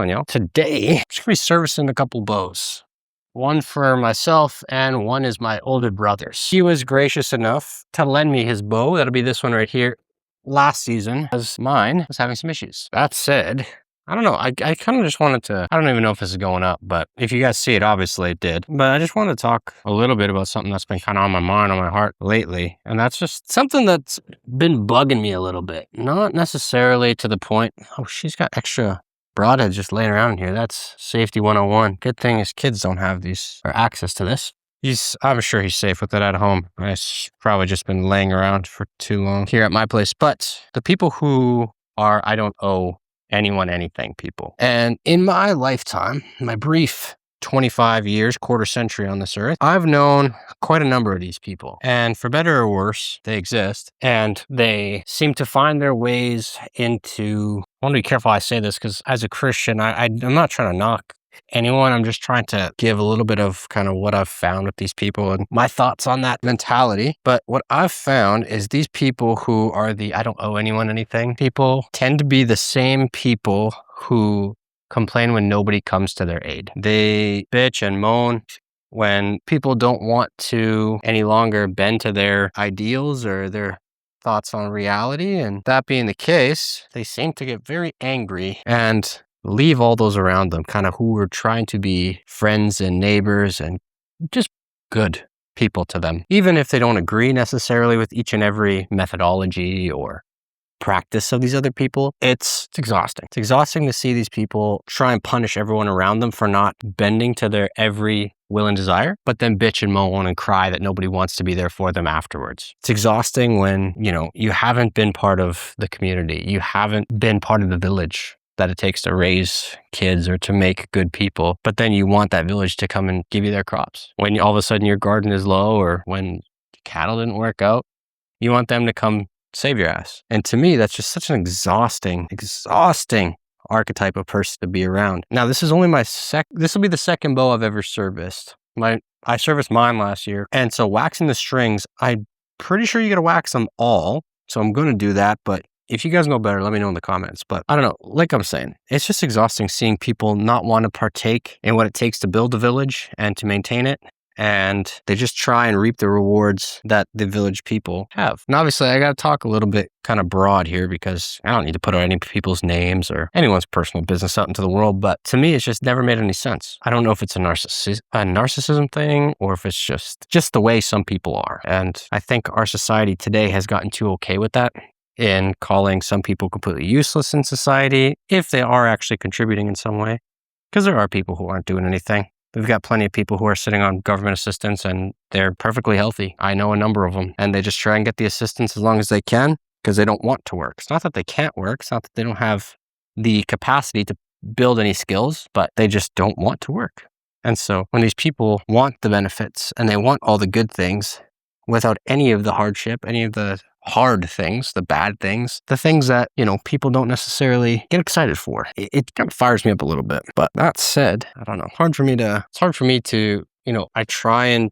on, y'all. Today, I'm just gonna be servicing a couple bows. One for myself and one is my older brother's. He was gracious enough to lend me his bow. That'll be this one right here. Last season, as mine was having some issues. That said, I don't know. I kind of just wanted to, I don't even know if this is going up, but if you guys see it, obviously it did. But I just wanted to talk a little bit about something that's been kind of on my mind, on my heart lately. And that's just something that's been bugging me a little bit. Not necessarily to the point, oh, she's got extra broadheads just laying around in here. That's safety 101. Good thing is kids don't have these or access to this. I'm sure he's safe with it at home. It's probably just been laying around for too long here at my place. But the people who are, I don't owe anyone anything people. And in my lifetime, my brief 25 years, quarter century on this earth, I've known quite a number of these people. And for better or worse, they exist. And they seem to find their ways into, I want to be careful I say this because as a Christian, I'm not trying to knock anyone. I'm just trying to give a little bit of kind of what I've found with these people and my thoughts on that mentality. But what I've found is these people who are the I don't owe anyone anything people tend to be the same people who complain when nobody comes to their aid. They bitch and moan when people don't want to any longer bend to their ideals or their thoughts on reality. And that being the case, they seem to get very angry and leave all those around them, kind of who are trying to be friends and neighbors and just good people to them. Even if they don't agree necessarily with each and every methodology or practice of these other people, it's exhausting. It's exhausting to see these people try and punish everyone around them for not bending to their every will and desire, but then bitch and moan and cry that nobody wants to be there for them afterwards. It's exhausting when, you haven't been part of the community. You haven't been part of the village that it takes to raise kids or to make good people. But then you want that village to come and give you their crops. When all of a sudden your garden is low or when cattle didn't work out, you want them to come save your ass. And to me, that's just such an exhausting archetype of person to be around. Now, this is only this will be the second bow I've ever serviced. I serviced mine last year. And so waxing the strings, I'm pretty sure you got to wax them all. So I'm going to do that. But if you guys know better, let me know in the comments. But I don't know, like I'm saying, it's just exhausting seeing people not want to partake in what it takes to build a village and to maintain it. And they just try and reap the rewards that the village people have. And obviously, I got to talk a little bit kind of broad here because I don't need to put out any people's names or anyone's personal business out into the world. But to me, it's just never made any sense. I don't know if it's a narcissism thing or if it's just the way some people are. And I think our society today has gotten too okay with that, in calling some people completely useless in society if they are actually contributing in some way. Because there are people who aren't doing anything. We've got plenty of people who are sitting on government assistance and they're perfectly healthy. I know a number of them. And they just try and get the assistance as long as they can because they don't want to work. It's not that they can't work. It's not that they don't have the capacity to build any skills, but they just don't want to work. And so when these people want the benefits and they want all the good things without any of the hardship, any of the hard things, the bad things, the things that, people don't necessarily get excited for. It kind of fires me up a little bit. But that said, I don't know. It's hard for me to, I try and,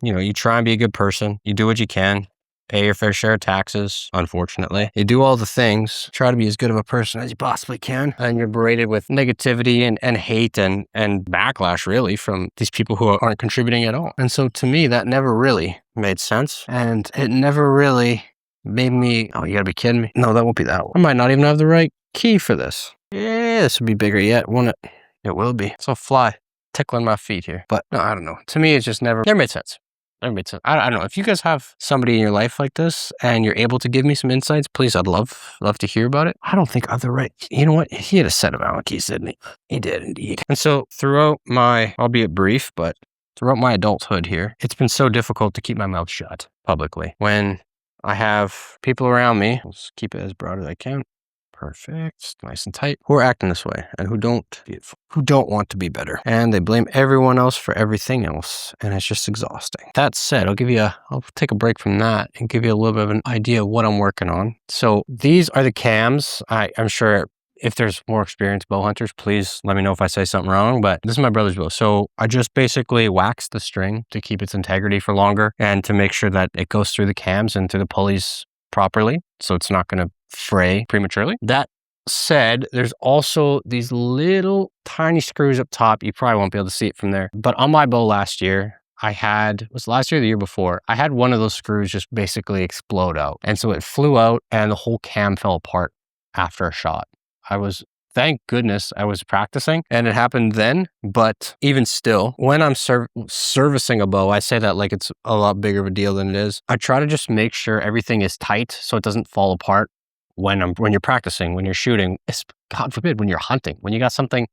you try and be a good person. You do what you can. Pay your fair share of taxes, unfortunately. You do all the things, try to be as good of a person as you possibly can. And you're berated with negativity and hate and backlash, really, from these people who aren't contributing at all. And so to me, that never really made sense. And it never really made me, oh, you gotta be kidding me. No, that won't be that one. I might not even have the right key for this. Yeah, this would be bigger yet, won't it? It will be. It's a fly tickling my feet here. But no, I don't know. To me, it's just never made sense. Never made sense. I don't know. If you guys have somebody in your life like this and you're able to give me some insights, please, I'd love to hear about it. I don't think I have the right, you know what? He had a set of Allen keys, didn't he? He did indeed. And so throughout my, albeit brief, but throughout my adulthood here, it's been so difficult to keep my mouth shut publicly. When I have people around me, let's keep it as broad as I can. Perfect, nice and tight, who are acting this way and who don't want to be better. And they blame everyone else for everything else. And it's just exhausting. That said, I'll take a break from that and give you a little bit of an idea of what I'm working on. So these are the cams. I'm sure if there's more experienced bow hunters, please let me know if I say something wrong, but this is my brother's bow. So I just basically waxed the string to keep its integrity for longer and to make sure that it goes through the cams and through the pulleys properly. So it's not going to fray prematurely. That said, there's also these little tiny screws up top. You probably won't be able to see it from there. But on my bow last year, was last year or the year before, I had one of those screws just basically explode out. And so it flew out and the whole cam fell apart after a shot. Thank goodness I was practicing and it happened then. But even still, when I'm servicing a bow, I say that like it's a lot bigger of a deal than it is. I try to just make sure everything is tight so it doesn't fall apart when you're practicing, when you're shooting, God forbid, when you're hunting, when you got something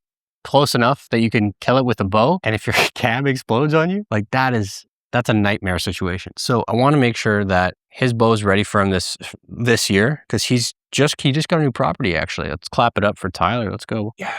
close enough that you can kill it with a bow. And if your cam explodes on you, like that's a nightmare situation. So I want to make sure that his bow is ready for him this year because he just got a new property actually. Let's clap it up for Tyler. Let's go. Yeah.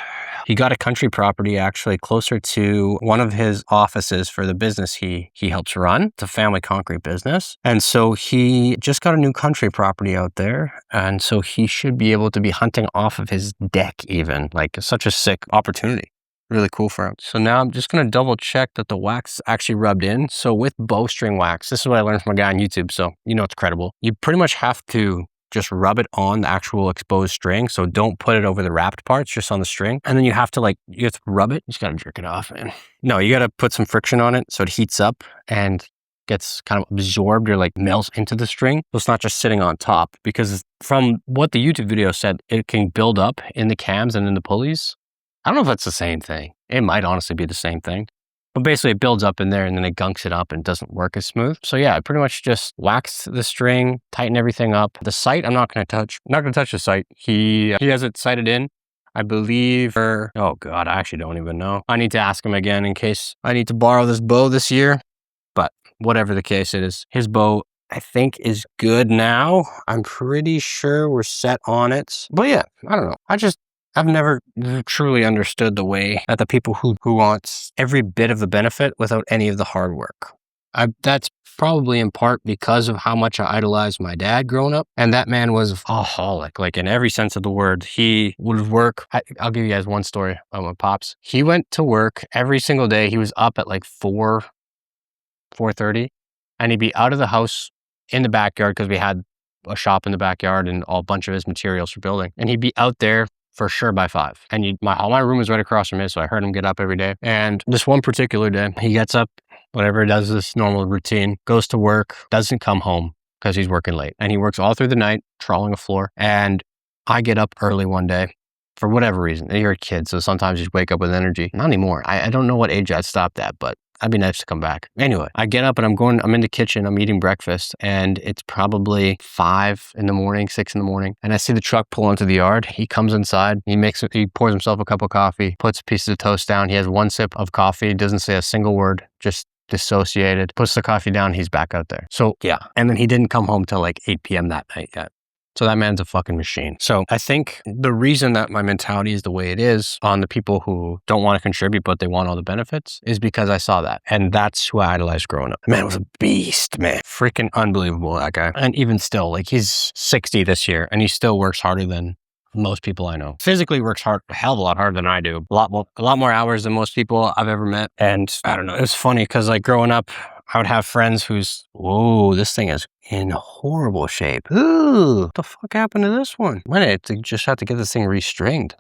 He got a country property actually closer to one of his offices for the business he helps run. It's a family concrete business. And so he just got a new country property out there. And so he should be able to be hunting off of his deck even. Like such a sick opportunity. Really cool for him. So now I'm just going to double check that the wax actually rubbed in. So with bowstring wax, this is what I learned from a guy on YouTube. So you know it's credible. You pretty much have to just rub it on the actual exposed string. So don't put it over the wrapped parts, just on the string. And then you have to rub it. You just got to jerk it off, man. No, you got to put some friction on it so it heats up and gets kind of absorbed or like melts into the string. So it's not just sitting on top because from what the YouTube video said, it can build up in the cams and in the pulleys. I don't know if that's the same thing. It might honestly be the same thing. But basically it builds up in there and then it gunks it up and doesn't work as smooth. So yeah, I pretty much just waxed the string, tighten everything up. The sight, I'm not going to touch. I'm not going to touch the sight. He has it sighted in, I believe, oh God, I actually don't even know. I need to ask him again in case I need to borrow this bow this year. But whatever the case is, his bow I think is good now. I'm pretty sure we're set on it. But yeah, I don't know. I've never truly understood the way that the people who want every bit of the benefit without any of the hard work. That's probably in part because of how much I idolized my dad growing up. And that man was a holic, like in every sense of the word. He would work. I'll give you guys one story about my pops. He went to work every single day. He was up at like 4:30, and he'd be out of the house in the backyard because we had a shop in the backyard and a bunch of his materials for building. And he'd be out there for sure by 5. And my room was right across from his, so I heard him get up every day. And this one particular day, he gets up, whatever, does this normal routine, goes to work, doesn't come home because he's working late. And he works all through the night, trawling a floor. And I get up early one day for whatever reason. You're a kid, so sometimes you just wake up with energy. Not anymore. I don't know what age I'd stopped at, but that'd be nice to come back. Anyway, I get up and I'm in the kitchen, I'm eating breakfast, and it's probably 5 in the morning, 6 in the morning. And I see the truck pull into the yard. He comes inside, he pours himself a cup of coffee, puts pieces of toast down. He has one sip of coffee, doesn't say a single word, just dissociated, puts the coffee down, he's back out there. So yeah. And then he didn't come home till like 8 p.m. that night yet. So that man's a fucking machine. So I think the reason that my mentality is the way it is on the people who don't want to contribute, but they want all the benefits is because I saw that. And that's who I idolized growing up. The man was a beast, man. Freaking unbelievable, that guy. And even still, like he's 60 this year and he still works harder than most people I know. Physically works hard, a hell of a lot harder than I do. A lot more hours than most people I've ever met. And I don't know, it was funny because like growing up, I would have friends whoa, this thing is in horrible shape. Ooh, what the fuck happened to this one? I just have to get this thing restringed.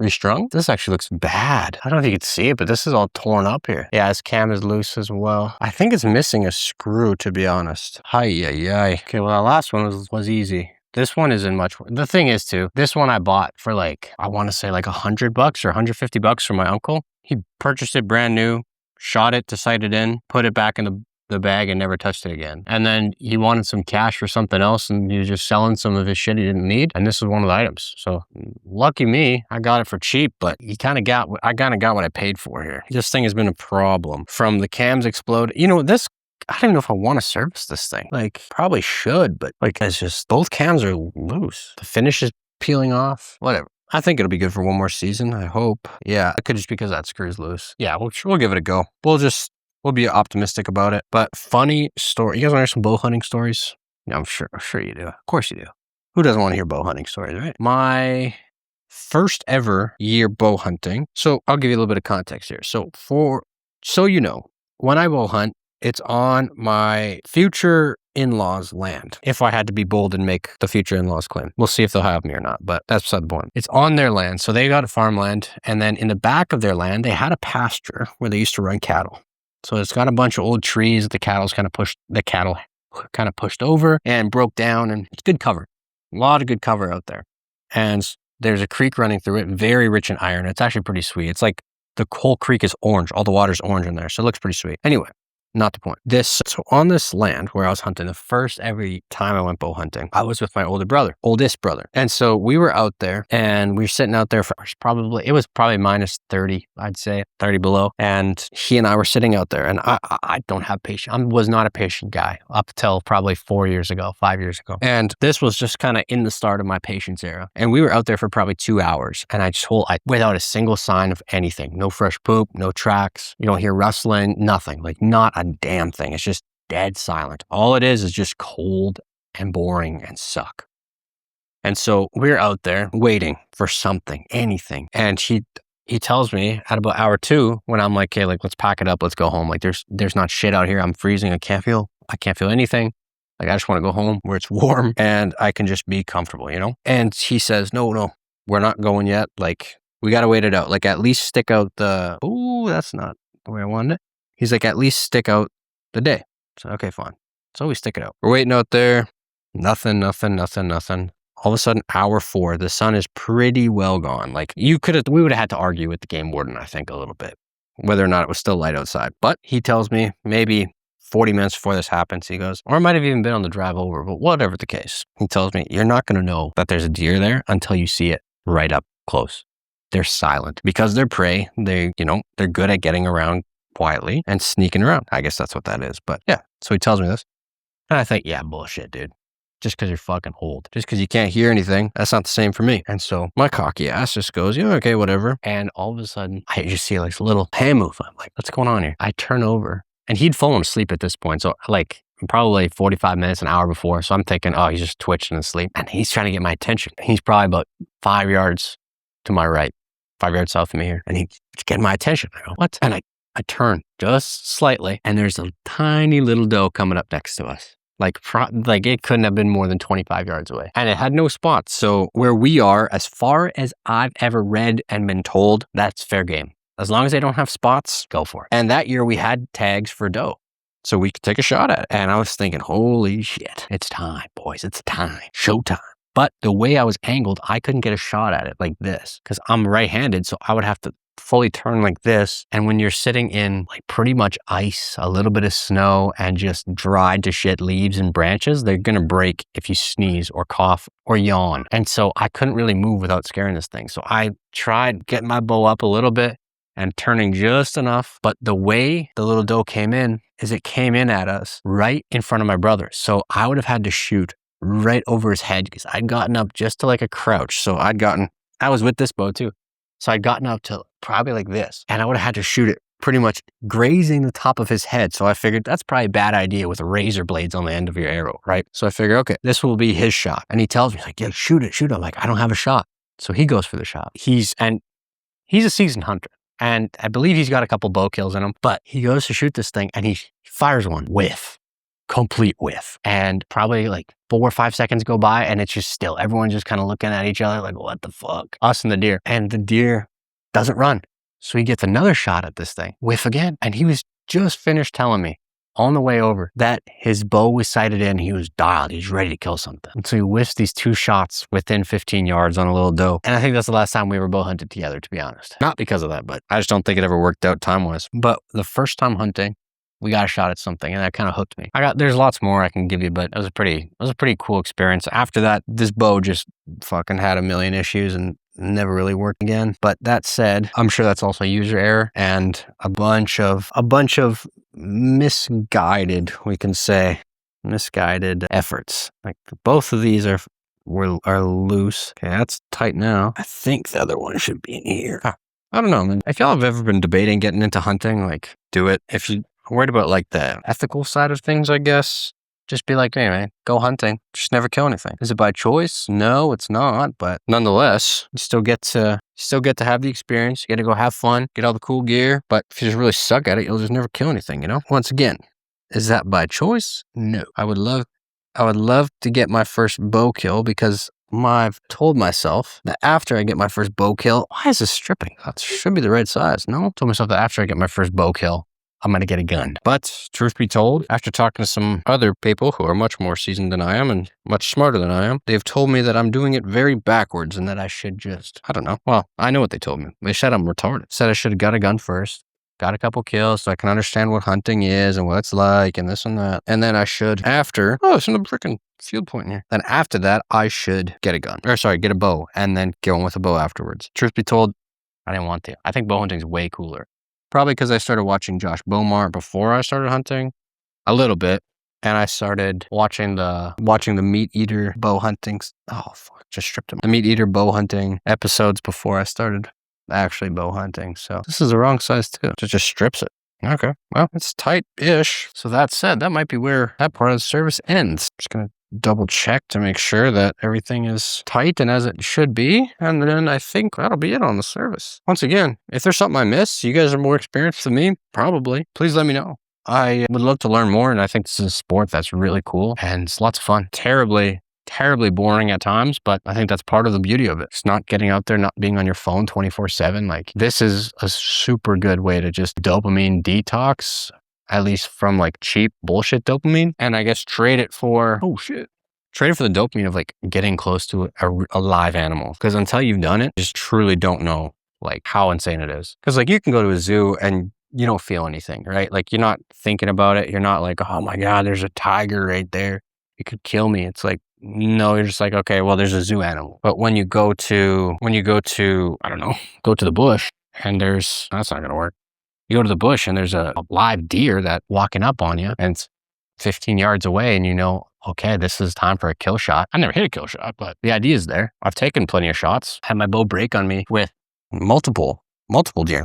Restrung? This actually looks bad. I don't know if you can see it, but this is all torn up here. Yeah, his cam is loose as well. I think it's missing a screw, to be honest. Hi-yi-yi. Okay, well, that last one was easy. This one isn't much. The thing is too, this one I bought for like, I want to say like $100 or $150 from my uncle. He purchased it brand new, shot it to sight it in, put it back in the bag and never touched it again. And then he wanted some cash for something else and he was just selling some of his shit he didn't need. And this was one of the items. So lucky me, I got it for cheap, but I kind of got what I paid for here. This thing has been a problem. From the cams explode. You know, I don't even know if I want to service this thing. Like, probably should, but like, it's just, both cams are loose. The finish is peeling off, whatever. I think it'll be good for one more season, I hope. Yeah, it could just because that screw's loose. Yeah, we'll give it a go. We'll be optimistic about it. But funny story. You guys want to hear some bow hunting stories? Yeah, I'm sure you do. Of course you do. Who doesn't want to hear bow hunting stories, right? My first ever year bow hunting. So I'll give you a little bit of context here. So you know, when I bow hunt, it's on my future in-laws' land. If I had to be bold and make the future in-laws claim. We'll see if they'll have me or not, but that's beside the point. It's on their land. So they got a farmland. And then in the back of their land, they had a pasture where they used to run cattle. So it's got a bunch of old trees that the cattle kind of pushed over and broke down, and it's good cover. A lot of good cover out there. And there's a creek running through it, very rich in iron. It's actually pretty sweet. It's like the whole creek is orange. All the water's orange in there. So it looks pretty sweet. Anyway, not the point. So on this land where I was hunting, the first every time I went bow hunting, I was with my oldest brother. And so we were out there and we were sitting out there for it was probably minus 30, I'd say 30 below. And he and I were sitting out there, and I don't have patience. I was not a patient guy up till probably 5 years ago. And this was just kind of in the start of my patience era. And we were out there for probably 2 hours, and without a single sign of anything, no fresh poop, no tracks. You don't hear rustling, nothing, like not a damn thing. It's just dead silent. All it is just cold and boring and suck. And so we're out there waiting for something, anything. And he tells me at about hour 2, when I'm like, okay, like let's pack it up, let's go home. Like there's not shit out here. I'm freezing. I can't feel anything. Like I just want to go home where it's warm and I can just be comfortable, you know? And he says, no, we're not going yet. Like we got to wait it out. Like at least stick out that's not the way I wanted it. He's like, at least stick out the day. So, okay, fine. So we stick it out. We're waiting out there. Nothing. All of a sudden, hour 4, the sun is pretty well gone. Like we would have had to argue with the game warden, I think, a little bit, whether or not it was still light outside. But he tells me maybe 40 minutes before this happens, he goes, or it might have even been on the drive over, but whatever the case, he tells me, you're not going to know that there's a deer there until you see it right up close. They're silent because they're prey. They're good at getting around quietly and sneaking around. I guess that's what that is. But yeah, so he tells me this. And I think, yeah, bullshit, dude. Just because you're fucking old. Just because you can't hear anything, that's not the same for me. And so my cocky ass just goes, yeah, okay, whatever. And all of a sudden, I just see like this little hand move. I'm like, what's going on here? I turn over, and he'd fallen asleep at this point. So like probably 45 minutes, an hour before. So I'm thinking, oh, he's just twitching asleep. And he's trying to get my attention. He's probably about 5 yards to my right, 5 yards south of me here. And he's getting my attention. I go, what? And I turn just slightly, and there's a tiny little doe coming up next to us. Like it couldn't have been more than 25 yards away. And it had no spots. So where we are, as far as I've ever read and been told, that's fair game. As long as they don't have spots, go for it. And that year we had tags for doe, so we could take a shot at it. And I was thinking, holy shit, it's time, boys. It's time. Showtime. But the way I was angled, I couldn't get a shot at it like this because I'm right-handed. So I would have to fully turn like this. And when you're sitting in like pretty much ice, a little bit of snow, and just dried to shit leaves and branches, they're going to break if you sneeze or cough or yawn. And so I couldn't really move without scaring this thing. So I tried getting my bow up a little bit and turning just enough. But the way the little doe came in is it came in at us right in front of my brother. So I would have had to shoot right over his head because I'd gotten up just to like a crouch. So I was with this bow too. So I'd gotten up to probably like this, and I would have had to shoot it pretty much grazing the top of his head. So I figured that's probably a bad idea with razor blades on the end of your arrow, right? So I figured, okay, this will be his shot. And he tells me like, yeah, shoot it. I'm like, I don't have a shot. So he goes for the shot. He's a seasoned hunter, and I believe he's got a couple bow kills in him, but he goes to shoot this thing and he fires one complete whiff. And probably like 4 or 5 seconds go by, and it's just still. Everyone's just kind of looking at each other like, what the fuck? Us and the deer. And the deer doesn't run. So he gets another shot at this thing, whiff again. And he was just finished telling me on the way over that his bow was sighted in. He was dialed. He was ready to kill something. And so he whiffs these 2 shots within 15 yards on a little doe. And I think that's the last time we were bow hunted together, to be honest. Not because of that, but I just don't think it ever worked out time-wise. But the first time hunting, we got a shot at something, and that kind of hooked me. There's lots more I can give you, but it was a pretty cool experience. After that, this bow just fucking had a million issues and never really worked again. But that said, I'm sure that's also user error and a bunch of misguided efforts. Like both of these are loose. Okay, that's tight now. I think the other one should be in here. I don't know, man. If y'all have ever been debating getting into hunting, like do it. If you worried about like the ethical side of things, I guess, just be like, hey man, go hunting. Just never kill anything. Is it by choice? No, it's not. But nonetheless, you still get to have the experience. You get to go have fun, get all the cool gear. But if you just really suck at it, you'll just never kill anything, you know? Once again, Is that by choice? No. I would love to get my first bow kill because I've told myself that after I get my first bow kill, why is this stripping? That should be the right size. No, told myself that after I get my first bow kill, I'm going to get a gun. But truth be told, after talking to some other people who are much more seasoned than I am and much smarter than I am, they've told me that I'm doing it very backwards and that I should just, I don't know. Well, I know what they told me. They said I'm retarded. Said I should have got a gun first. Got a couple kills so I can understand what hunting is and what it's like and this and that. And then I should, after, it's in the freaking field point here. Then after that, I should get a gun. Or sorry, get a bow and then go in with a bow afterwards. Truth be told, I didn't want to. I think bow hunting is way cooler. Probably because I started watching Josh Beaumont before I started hunting. A little bit. And I started watching the Meat Eater bow hunting. Oh, fuck. Just stripped him. The Meat Eater bow hunting episodes before I started actually bow hunting. So this is the wrong size too. It just strips it. Okay. Well, it's tight-ish. So that said, that might be where that part of the service ends. Just going to double check to make sure that everything is tight and as it should be. And then I think that'll be it on the service. Once again, if there's something I missed, you guys are more experienced than me, probably. Please let me know. I would love to learn more, and I think this is a sport that's really cool and it's lots of fun. Terribly boring at times, but I think that's part of the beauty of it. It's not getting out there, not being on your phone 24/7. Like, this is a super good way to just dopamine detox, at least from like cheap bullshit dopamine. And I guess trade it for the dopamine of like getting close to a live animal. Because until you've done it, you just truly don't know like how insane it is. Because like you can go to a zoo and you don't feel anything, right? Like you're not thinking about it. You're not like, oh my God, there's a tiger right there. It could kill me. It's like, no, you're just like, okay, well, there's a zoo animal. But when you go to, I don't know, go to the bush and that's not going to work. You go to the bush and there's a live deer that walking up on you and it's 15 yards away and you know, okay, this is time for a kill shot. I never hit a kill shot, but the idea is there. I've taken plenty of shots, had my bow break on me with multiple deer.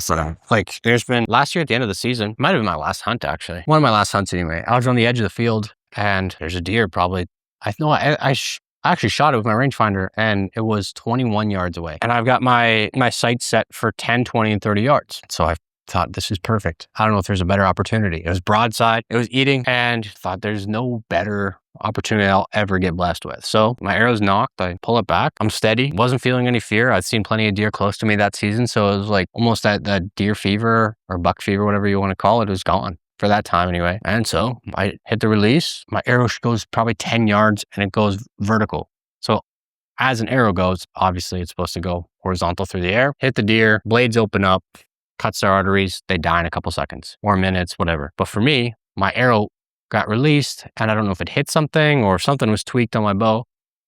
Like there's been last year at the end of the season, might have been my last hunt actually. One of my last hunts anyway. I was on the edge of the field and there's a deer probably, I actually shot it with my rangefinder and it was 21 yards away. And I've got my sights set for 10, 20, and 30 yards. So I thought this is perfect. I don't know if there's a better opportunity. It was broadside, it was eating, and thought there's no better opportunity I'll ever get blessed with. So my arrow's knocked, I pull it back, I'm steady, wasn't feeling any fear. I'd seen plenty of deer close to me that season. So it was like almost that deer fever or buck fever, whatever you want to call it, was gone. For that time anyway. And so I hit the release, my arrow goes probably 10 yards and it goes vertical. So as an arrow goes, obviously it's supposed to go horizontal through the air, hit the deer, blades open up, cuts their arteries, they die in a couple seconds or minutes, whatever. But for me, my arrow got released and I don't know if it hit something or if something was tweaked on my bow,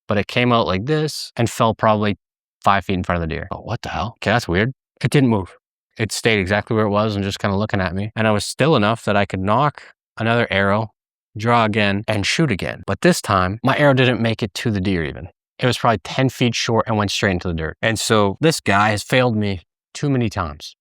but it came out like this and fell probably 5 feet in front of the deer. Oh, what the hell? Okay, that's weird. It didn't move. It stayed exactly where it was and just kind of looking at me. And I was still enough that I could knock another arrow, draw again, and shoot again. But this time, my arrow didn't make it to the deer even. It was probably 10 feet short and went straight into the dirt. And so this guy has failed me too many times.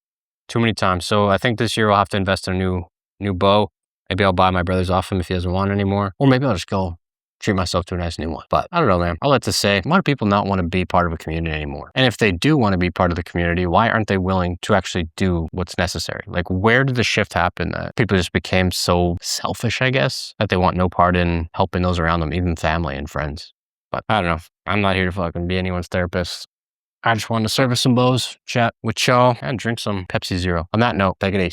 So I think this year I'll have to invest in a new bow. Maybe I'll buy my brother's off him if he doesn't want it anymore. Or maybe I'll just go treat myself to a nice new one. But I don't know, man. I'll let this say, why do people not want to be part of a community anymore? And if they do want to be part of the community, why aren't they willing to actually do what's necessary? Like, where did the shift happen that people just became so selfish, I guess, that they want no part in helping those around them, even family and friends? But I don't know. I'm not here to fucking be anyone's therapist. I just wanted to service some bows, chat with y'all, and drink some Pepsi Zero. On that note, take it easy.